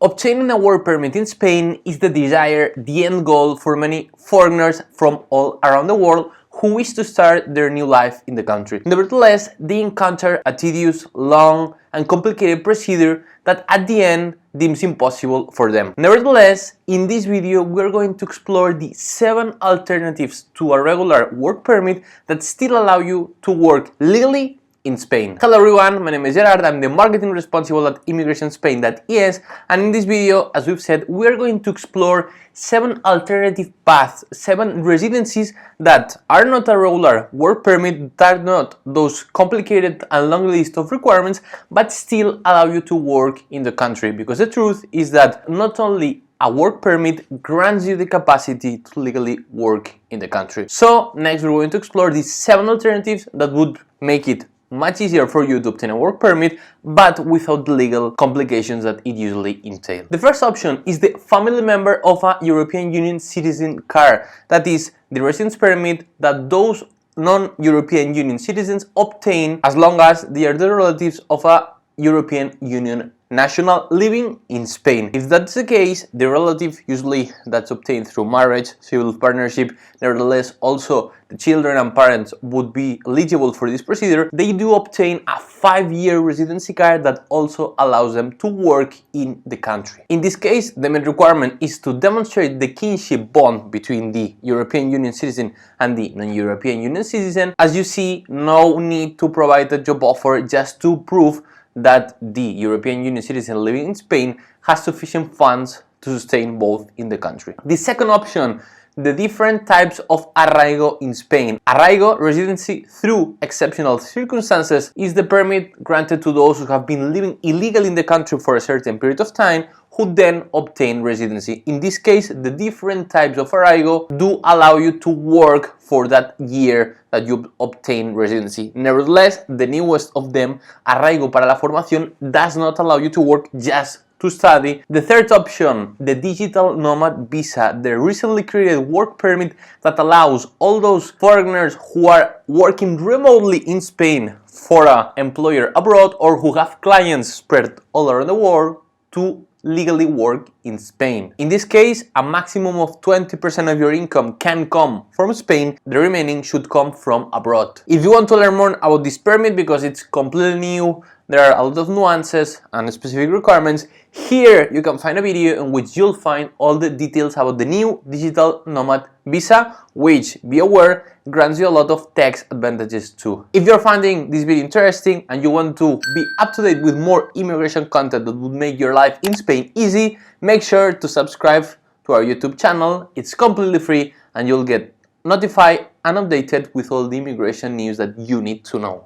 Obtaining a work permit in Spain is the end goal for many foreigners from all around the world who wish to start their new life in the country. Nevertheless, they encounter a tedious, long, and complicated procedure that at the end deems impossible for them. Nevertheless, in this video we are going to explore the 7 alternatives to a regular work permit that still allow you to work legally in Spain. Hello everyone, my name is Gerard, I'm the marketing responsible at immigrationspain.es, and in this video, as we've said, we are going to explore 7 alternative paths, 7 residencies that are not a regular work permit, that are not those complicated and long list of requirements, but still allow you to work in the country, because the truth is that not only a work permit grants you the capacity to legally work in the country. So next we're going to explore these 7 alternatives that would make it much easier for you to obtain a work permit, but without the legal complications that it usually entails. The first option is the family member of a European Union citizen card. That is the residence permit that those non-European Union citizens obtain as long as they are the relatives of a European Union national living in Spain. If that's the case, the relative, usually that's obtained through marriage, civil partnership, nevertheless also the children and parents would be eligible for this procedure, they do obtain a 5-year residency card that also allows them to work in the country. In this case, the main requirement is to demonstrate the kinship bond between the European Union citizen and the non-European Union citizen. As you see, no need to provide a job offer just to prove that the European Union citizen living in Spain has sufficient funds to sustain both in the country. The second option, the different types of arraigo in Spain. Arraigo, residency through exceptional circumstances, is the permit granted to those who have been living illegally in the country for a certain period of time, who then obtain residency. In this case, the different types of arraigo do allow you to work for that year that you obtain residency. Nevertheless, the newest of them, arraigo para la formación, does not allow you to work, just to study. The third option, the digital nomad visa, the recently created work permit that allows all those foreigners who are working remotely in Spain for an employer abroad or who have clients spread all around the world to legally work in Spain. In this case, a maximum of 20% of your income can come from Spain, the remaining should come from abroad. If you want to learn more about this permit, because it's completely new, there are a lot of nuances and specific requirements, here you can find a video in which you'll find all the details about the new digital nomad visa, which, be aware, grants you a lot of tax advantages too. If you're finding this video interesting and you want to be up to date with more immigration content that would make your life in Spain easy, make sure to subscribe to our YouTube channel. It's completely free and you'll get notified and updated with all the immigration news that you need to know.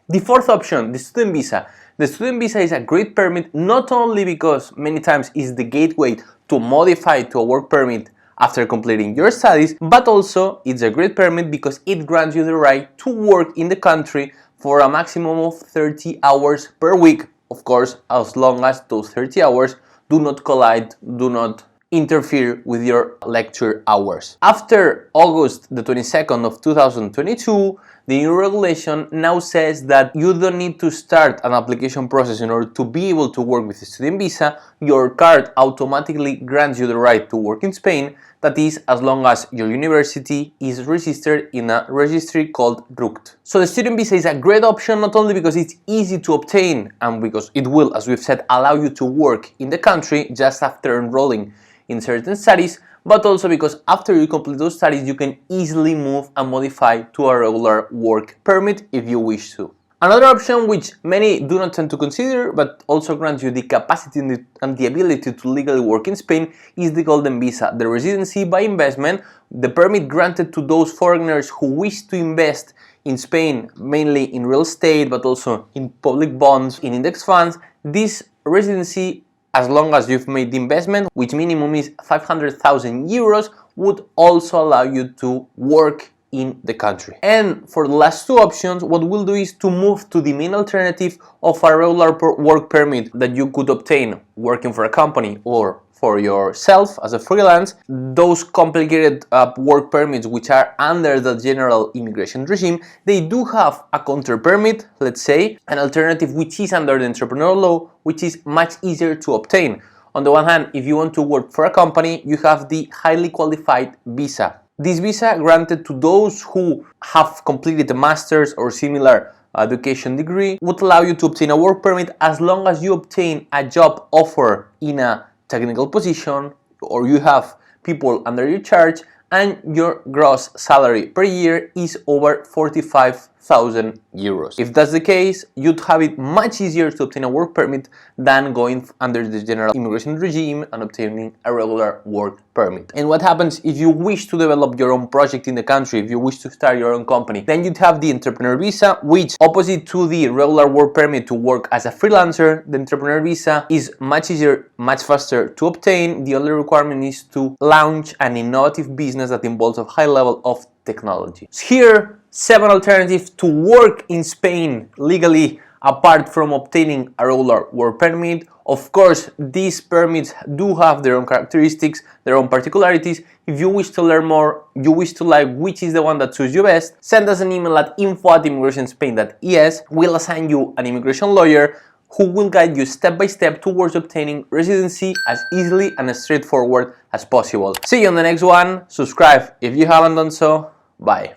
The fourth option, the student visa. The student visa is a great permit not only because many times it's the gateway to modify to a work permit after completing your studies, but also it's a great permit because it grants you the right to work in the country for a maximum of 30 hours per week. Of course, as long as those 30 hours do not collide, do not interfere with your lecture hours. After August the 22nd of 2022, the new regulation now says that you don't need to start an application process in order to be able to work with a student visa. Your card automatically grants you the right to work in Spain, that is, as long as your university is registered in a registry called RUCT. So the student visa is a great option not only because it's easy to obtain and because it will, as we've said, allow you to work in the country just after enrolling in certain studies, but also because after you complete those studies you can easily move and modify to a regular work permit if you wish to. Another option which many do not tend to consider but also grants you the capacity and the ability to legally work in Spain is the golden visa, the residency by investment, the permit granted to those foreigners who wish to invest in Spain, mainly in real estate but also in public bonds, in index funds. This residency, as long as you've made the investment, which minimum is 500,000 euros, would also allow you to work in the country. And for the last 2 options, what we'll do is to move to the main alternative of a regular work permit that you could obtain working for a company or for yourself as a freelance. Those complicated work permits which are under the general immigration regime, they do have a counter permit, let's say, an alternative which is under the entrepreneurial law, which is much easier to obtain. On the one hand, if you want to work for a company, you have the highly qualified visa. This visa, granted to those who have completed a master's or similar education degree, would allow you to obtain a work permit as long as you obtain a job offer in a technical position, or you have people under your charge, and your gross salary per year is over 45,000 euros. If that's the case, you'd have it much easier to obtain a work permit than going under the general immigration regime and obtaining a regular work permit. And what happens if you wish to develop your own project in the country, if you wish to start your own company? Then you'd have the entrepreneur visa, which, opposite to the regular work permit to work as a freelancer, the entrepreneur visa is much easier, much faster to obtain. The only requirement is to launch an innovative business that involves a high level of technology. Here, 7 alternatives to work in Spain legally apart from obtaining a regular work permit. Of course, these permits do have their own characteristics, their own particularities. If you wish to learn more, you wish to like which is the one that suits you best, send us an email at info@immigrationspain.es. We'll assign you an immigration lawyer who will guide you step by step towards obtaining residency as easily and as straightforward as possible. See you on the next one. Subscribe if you haven't done so. Bye.